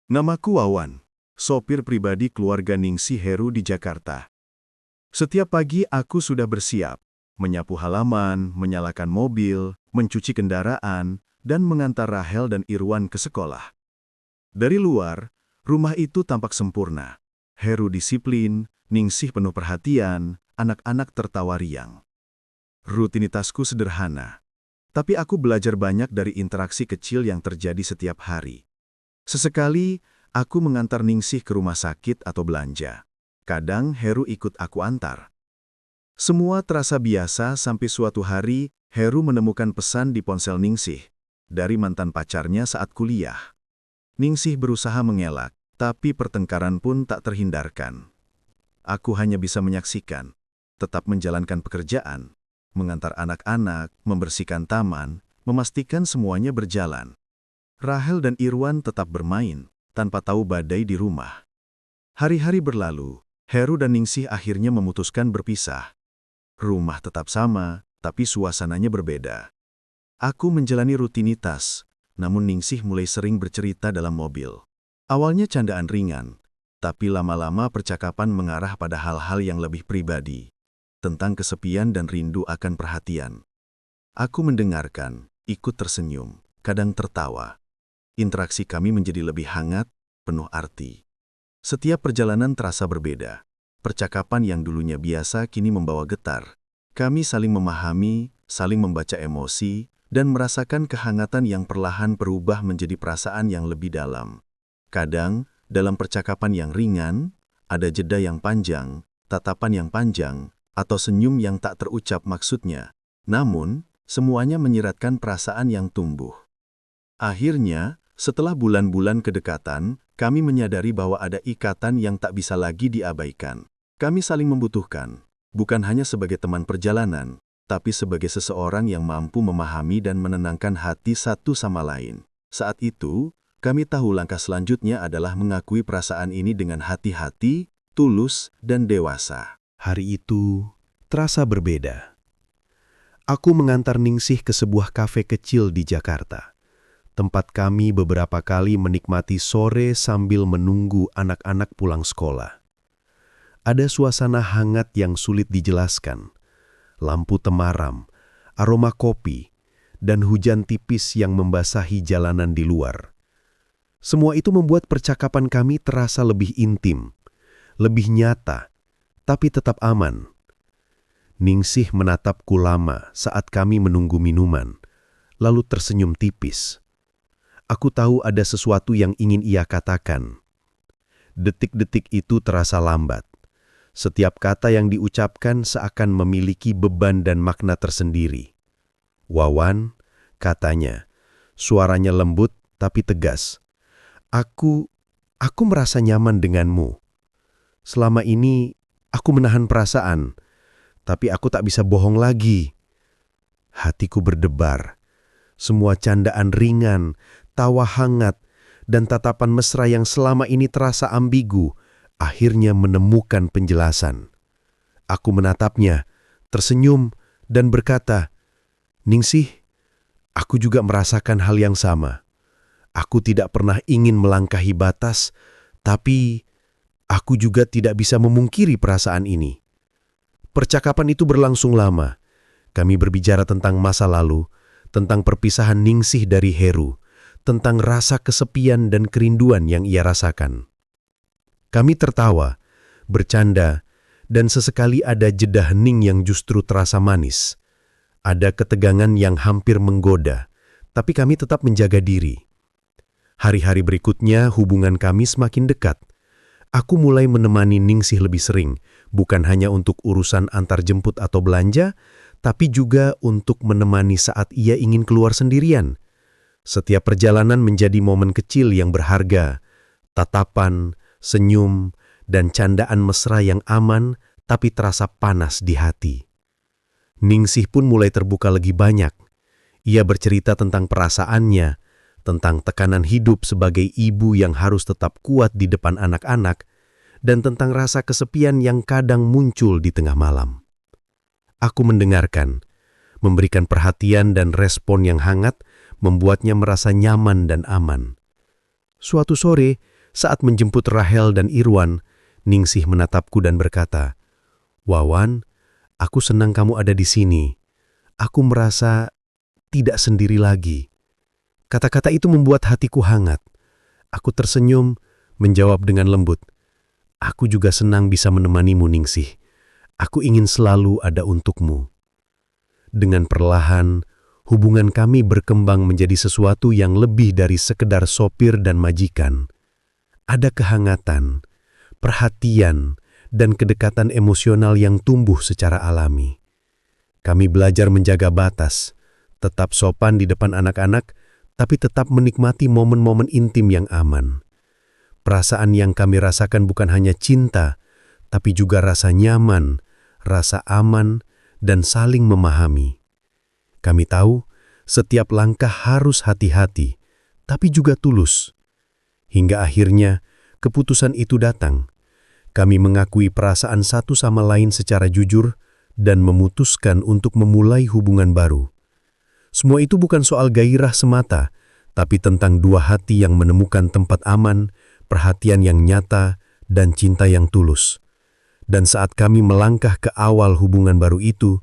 Namaku Wawan, sopir pribadi keluarga Ningsih Heru di Jakarta. Setiap pagi aku sudah bersiap, menyapu halaman, menyalakan mobil, mencuci kendaraan, dan mengantar Rahel dan Irwan ke sekolah. Dari luar, rumah itu tampak sempurna. Heru disiplin, Ningsih penuh perhatian, anak-anak tertawa riang. Rutinitasku sederhana, tapi aku belajar banyak dari interaksi kecil yang terjadi setiap hari. Sesekali, aku mengantar Ningsih ke rumah sakit atau belanja. Kadang Heru ikut aku antar. Semua terasa biasa sampai suatu hari, Heru menemukan pesan di ponsel Ningsih dari mantan pacarnya saat kuliah. Ningsih berusaha mengelak, tapi pertengkaran pun tak terhindarkan. Aku hanya bisa menyaksikan, tetap menjalankan pekerjaan, mengantar anak-anak, membersihkan taman, memastikan semuanya berjalan. Rahel dan Irwan tetap bermain, tanpa tahu badai di rumah. Hari-hari berlalu, Heru dan Ningsih akhirnya memutuskan berpisah. Rumah tetap sama, tapi suasananya berbeda. Aku menjalani rutinitas, namun Ningsih mulai sering bercerita dalam mobil. Awalnya candaan ringan, tapi lama-lama percakapan mengarah pada hal-hal yang lebih pribadi, tentang kesepian dan rindu akan perhatian. Aku mendengarkan, ikut tersenyum, kadang tertawa. Interaksi kami menjadi lebih hangat, penuh arti. Setiap perjalanan terasa berbeda. Percakapan yang dulunya biasa kini membawa getar. Kami saling memahami, saling membaca emosi, dan merasakan kehangatan yang perlahan berubah menjadi perasaan yang lebih dalam. Kadang, dalam percakapan yang ringan, ada jeda yang panjang, tatapan yang panjang, atau senyum yang tak terucap maksudnya. Namun, semuanya menyiratkan perasaan yang tumbuh. Akhirnya, setelah bulan-bulan kedekatan, kami menyadari bahwa ada ikatan yang tak bisa lagi diabaikan. Kami saling membutuhkan, bukan hanya sebagai teman perjalanan, tapi sebagai seseorang yang mampu memahami dan menenangkan hati satu sama lain. Saat itu, kami tahu langkah selanjutnya adalah mengakui perasaan ini dengan hati-hati, tulus, dan dewasa. Hari itu terasa berbeda. Aku mengantar Ningsih ke sebuah kafe kecil di Jakarta. Tempat kami beberapa kali menikmati sore sambil menunggu anak-anak pulang sekolah. Ada suasana hangat yang sulit dijelaskan. Lampu temaram, aroma kopi, dan hujan tipis yang membasahi jalanan di luar. Semua itu membuat percakapan kami terasa lebih intim, lebih nyata, tapi tetap aman. Ningsih menatapku lama saat kami menunggu minuman, lalu tersenyum tipis. Aku tahu ada sesuatu yang ingin ia katakan. Detik-detik itu terasa lambat. Setiap kata yang diucapkan seakan memiliki beban dan makna tersendiri. "Wawan," katanya, suaranya lembut tapi tegas. Aku merasa nyaman denganmu. Selama ini, aku menahan perasaan, tapi aku tak bisa bohong lagi." Hatiku berdebar. Semua candaan ringan, tawa hangat, dan tatapan mesra yang selama ini terasa ambigu, akhirnya menemukan penjelasan. Aku menatapnya, tersenyum, dan berkata, "Ningsih, aku juga merasakan hal yang sama. Aku tidak pernah ingin melangkahi batas, tapi aku juga tidak bisa memungkiri perasaan ini." Percakapan itu berlangsung lama. Kami berbicara tentang masa lalu, tentang perpisahan Ningsih dari Heru, tentang rasa kesepian dan kerinduan yang ia rasakan. Kami tertawa, bercanda, dan sesekali ada jeda hening yang justru terasa manis. Ada ketegangan yang hampir menggoda, tapi kami tetap menjaga diri. Hari-hari berikutnya hubungan kami semakin dekat. Aku mulai menemani Ningsih lebih sering, bukan hanya untuk urusan antar jemput atau belanja, tapi juga untuk menemani saat ia ingin keluar sendirian. Setiap perjalanan menjadi momen kecil yang berharga, tatapan, senyum, dan candaan mesra yang aman tapi terasa panas di hati. Ningsih pun mulai terbuka lebih banyak. Ia bercerita tentang perasaannya, tentang tekanan hidup sebagai ibu yang harus tetap kuat di depan anak-anak, dan tentang rasa kesepian yang kadang muncul di tengah malam. Aku mendengarkan, memberikan perhatian dan respon yang hangat, membuatnya merasa nyaman dan aman. Suatu sore, Saat menjemput Rahel dan Irwan, Ningsih menatapku dan berkata, "Wawan, aku senang kamu ada di sini. Aku merasa tidak sendiri lagi." Kata-kata itu membuat hatiku hangat. Aku tersenyum, menjawab dengan lembut, "Aku juga senang bisa menemanimu, Ningsih. Aku ingin selalu ada untukmu." Dengan perlahan, hubungan kami berkembang menjadi sesuatu yang lebih dari sekedar sopir dan majikan. Ada kehangatan, perhatian, dan kedekatan emosional yang tumbuh secara alami. Kami belajar menjaga batas, tetap sopan di depan anak-anak, tapi tetap menikmati momen-momen intim yang aman. Perasaan yang kami rasakan bukan hanya cinta, tapi juga rasa nyaman, rasa aman, dan saling memahami. Kami tahu setiap langkah harus hati-hati, tapi juga tulus. Hingga akhirnya keputusan itu datang. Kami mengakui perasaan satu sama lain secara jujur dan memutuskan untuk memulai hubungan baru. Semua itu bukan soal gairah semata, tapi tentang dua hati yang menemukan tempat aman, perhatian yang nyata, dan cinta yang tulus. Dan saat kami melangkah ke awal hubungan baru itu,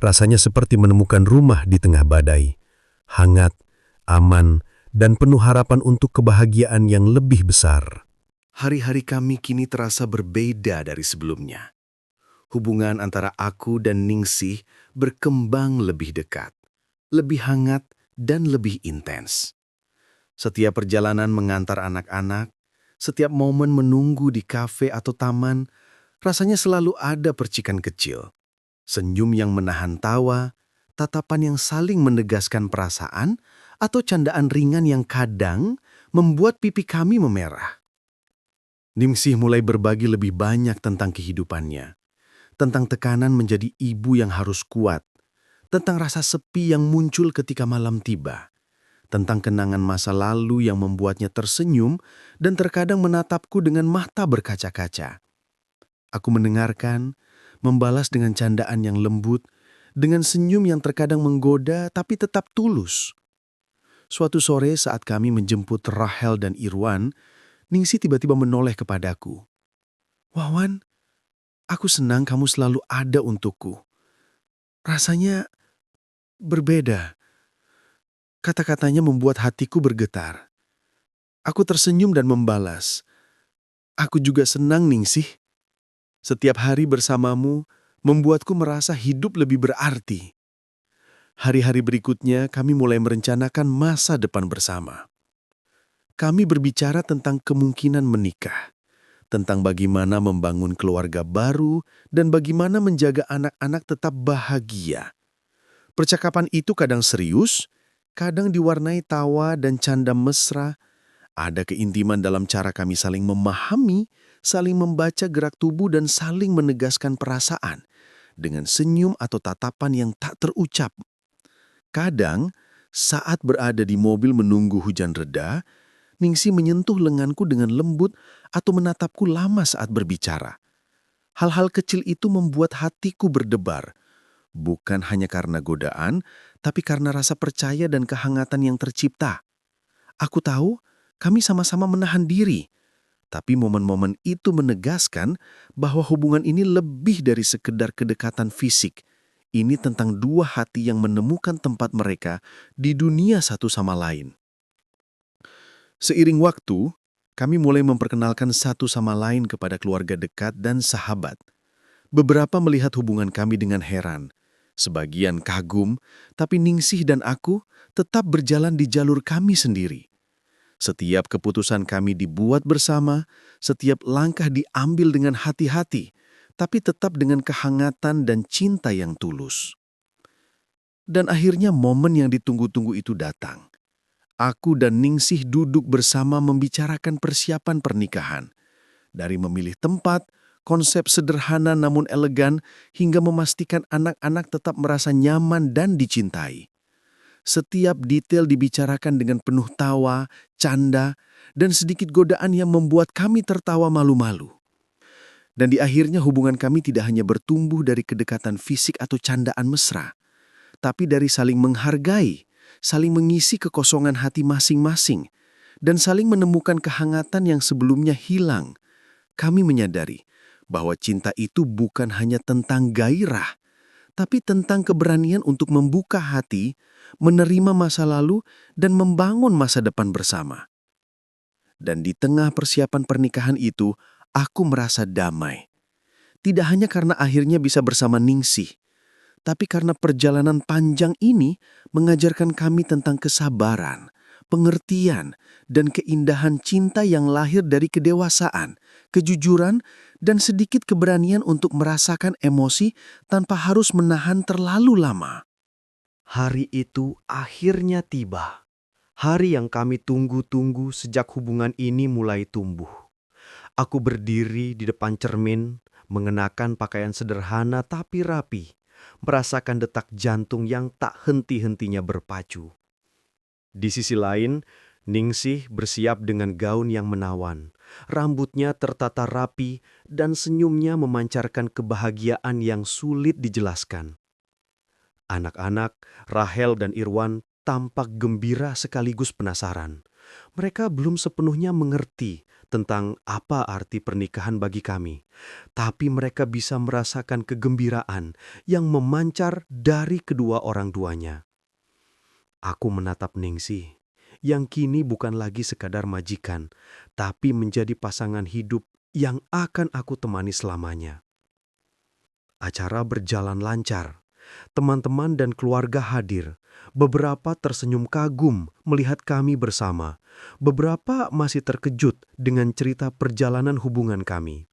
rasanya seperti menemukan rumah di tengah badai. Hangat, aman, dan penuh harapan untuk kebahagiaan yang lebih besar. Hari-hari kami kini terasa berbeda dari sebelumnya. Hubungan antara aku dan Ningsih berkembang lebih dekat, lebih hangat, dan lebih intens. Setiap perjalanan mengantar anak-anak, setiap momen menunggu di kafe atau taman, rasanya selalu ada percikan kecil. Senyum yang menahan tawa, tatapan yang saling menegaskan perasaan, atau candaan ringan yang kadang membuat pipi kami memerah. Ningsih mulai berbagi lebih banyak tentang kehidupannya, tentang tekanan menjadi ibu yang harus kuat, tentang rasa sepi yang muncul ketika malam tiba, tentang kenangan masa lalu yang membuatnya tersenyum dan terkadang menatapku dengan mata berkaca-kaca. Aku mendengarkan, membalas dengan candaan yang lembut, dengan senyum yang terkadang menggoda tapi tetap tulus. Suatu sore saat kami menjemput Rahel dan Irwan, Ningsih tiba-tiba menoleh kepadaku. "Wawan, aku senang kamu selalu ada untukku. Rasanya berbeda." Kata-katanya membuat hatiku bergetar. Aku tersenyum dan membalas, "Aku juga senang, Ningsih. Setiap hari bersamamu membuatku merasa hidup lebih berarti." Hari-hari berikutnya kami mulai merencanakan masa depan bersama. Kami berbicara tentang kemungkinan menikah, tentang bagaimana membangun keluarga baru, dan bagaimana menjaga anak-anak tetap bahagia. Percakapan itu kadang serius, kadang diwarnai tawa dan canda mesra. Ada keintiman dalam cara kami saling memahami, saling membaca gerak tubuh, dan saling menegaskan perasaan dengan senyum atau tatapan yang tak terucap. Kadang, saat berada di mobil menunggu hujan reda, Ningsih menyentuh lenganku dengan lembut atau menatapku lama saat berbicara. Hal-hal kecil itu membuat hatiku berdebar, bukan hanya karena godaan, tapi karena rasa percaya dan kehangatan yang tercipta. Aku tahu kami sama-sama menahan diri, tapi momen-momen itu menegaskan bahwa hubungan ini lebih dari sekedar kedekatan fisik. Ini tentang dua hati yang menemukan tempat mereka di dunia satu sama lain. Seiring waktu, kami mulai memperkenalkan satu sama lain kepada keluarga dekat dan sahabat. Beberapa melihat hubungan kami dengan heran, sebagian kagum, tapi Ningsih dan aku tetap berjalan di jalur kami sendiri. Setiap keputusan kami dibuat bersama, setiap langkah diambil dengan hati-hati, tapi tetap dengan kehangatan dan cinta yang tulus. Dan akhirnya momen yang ditunggu-tunggu itu datang. Aku dan Ningsih duduk bersama membicarakan persiapan pernikahan. Dari memilih tempat, konsep sederhana namun elegan, hingga memastikan anak-anak tetap merasa nyaman dan dicintai. Setiap detail dibicarakan dengan penuh tawa, canda, dan sedikit godaan yang membuat kami tertawa malu-malu. Dan di akhirnya hubungan kami tidak hanya bertumbuh dari kedekatan fisik atau candaan mesra, tapi dari saling menghargai, saling mengisi kekosongan hati masing-masing, dan saling menemukan kehangatan yang sebelumnya hilang. Kami menyadari bahwa cinta itu bukan hanya tentang gairah, tapi tentang keberanian untuk membuka hati, menerima masa lalu, dan membangun masa depan bersama. Dan di tengah persiapan pernikahan itu, aku merasa damai. Tidak hanya karena akhirnya bisa bersama Ningsih, tapi karena perjalanan panjang ini mengajarkan kami tentang kesabaran, pengertian, dan keindahan cinta yang lahir dari kedewasaan, kejujuran, dan sedikit keberanian untuk merasakan emosi tanpa harus menahan terlalu lama. Hari itu akhirnya tiba. Hari yang kami tunggu-tunggu sejak hubungan ini mulai tumbuh. Aku berdiri di depan cermin, mengenakan pakaian sederhana tapi rapi, merasakan detak jantung yang tak henti-hentinya berpacu. Di sisi lain, Ningsih bersiap dengan gaun yang menawan. Rambutnya tertata rapi dan senyumnya memancarkan kebahagiaan yang sulit dijelaskan. Anak-anak, Rahel dan Irwan, tampak gembira sekaligus penasaran. Mereka belum sepenuhnya mengerti tentang apa arti pernikahan bagi kami, tapi mereka bisa merasakan kegembiraan yang memancar dari kedua orang tuanya. Aku menatap Ningsih, yang kini bukan lagi sekadar majikan, tapi menjadi pasangan hidup yang akan aku temani selamanya. Acara berjalan lancar. Teman-teman dan keluarga hadir. Beberapa tersenyum kagum melihat kami bersama. Beberapa masih terkejut dengan cerita perjalanan hubungan kami.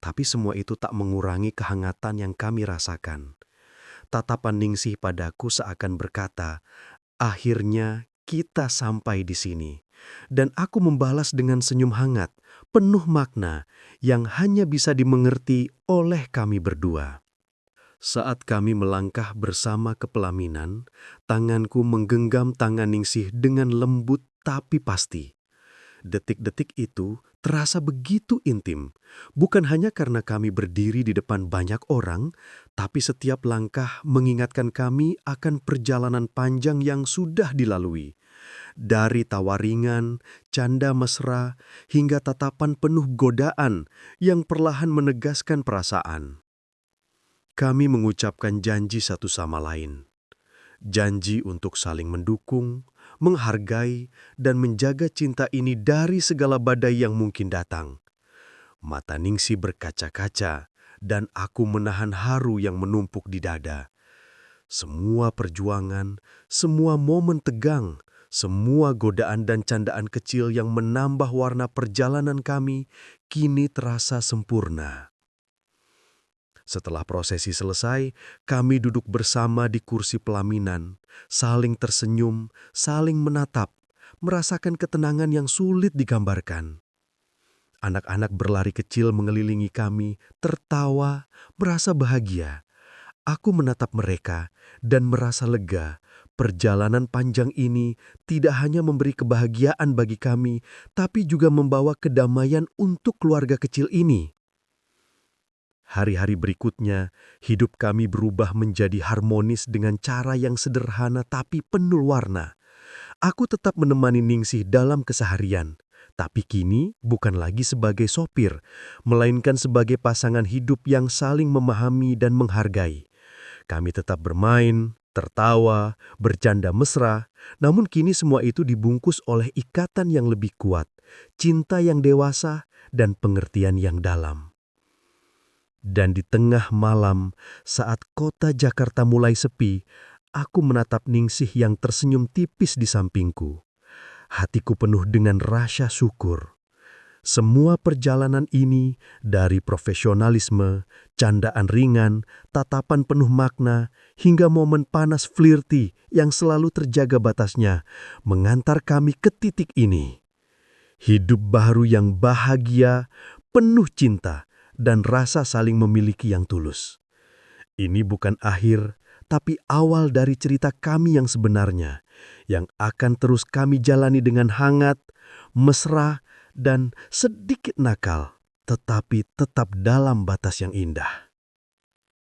Tapi semua itu tak mengurangi kehangatan yang kami rasakan. Tatapan Ningsih padaku seakan berkata, "Akhirnya kita sampai di sini." Dan aku membalas dengan senyum hangat, penuh makna yang hanya bisa dimengerti oleh kami berdua. Saat kami melangkah bersama ke pelaminan, tanganku menggenggam tangan Ningsih dengan lembut tapi pasti. Detik-detik itu terasa begitu intim, bukan hanya karena kami berdiri di depan banyak orang, tapi setiap langkah mengingatkan kami akan perjalanan panjang yang sudah dilalui. Dari tawa ringan, canda mesra, hingga tatapan penuh godaan yang perlahan menegaskan perasaan. Kami mengucapkan janji satu sama lain. Janji untuk saling mendukung, menghargai, dan menjaga cinta ini dari segala badai yang mungkin datang. Mata Ningsih berkaca-kaca, dan aku menahan haru yang menumpuk di dada. Semua perjuangan, semua momen tegang, semua godaan dan candaan kecil yang menambah warna perjalanan kami kini terasa sempurna. Setelah prosesi selesai, kami duduk bersama di kursi pelaminan, saling tersenyum, saling menatap, merasakan ketenangan yang sulit digambarkan. Anak-anak berlari kecil mengelilingi kami, tertawa, merasa bahagia. Aku menatap mereka dan merasa lega. Perjalanan panjang ini tidak hanya memberi kebahagiaan bagi kami, tapi juga membawa kedamaian untuk keluarga kecil ini. Hari-hari berikutnya, hidup kami berubah menjadi harmonis dengan cara yang sederhana tapi penuh warna. Aku tetap menemani Ningsih dalam keseharian, tapi kini bukan lagi sebagai sopir, melainkan sebagai pasangan hidup yang saling memahami dan menghargai. Kami tetap bermain, tertawa, bercanda mesra, namun kini semua itu dibungkus oleh ikatan yang lebih kuat, cinta yang dewasa, dan pengertian yang dalam. Dan di tengah malam, saat kota Jakarta mulai sepi, aku menatap Ningsih yang tersenyum tipis di sampingku. Hatiku penuh dengan rasa syukur. Semua perjalanan ini, dari profesionalisme, candaan ringan, tatapan penuh makna, hingga momen panas flirty yang selalu terjaga batasnya, mengantar kami ke titik ini. Hidup baru yang bahagia, penuh cinta, dan rasa saling memiliki yang tulus. Ini bukan akhir, tapi awal dari cerita kami yang sebenarnya, yang akan terus kami jalani dengan hangat, mesra, dan sedikit nakal, tetapi tetap dalam batas yang indah.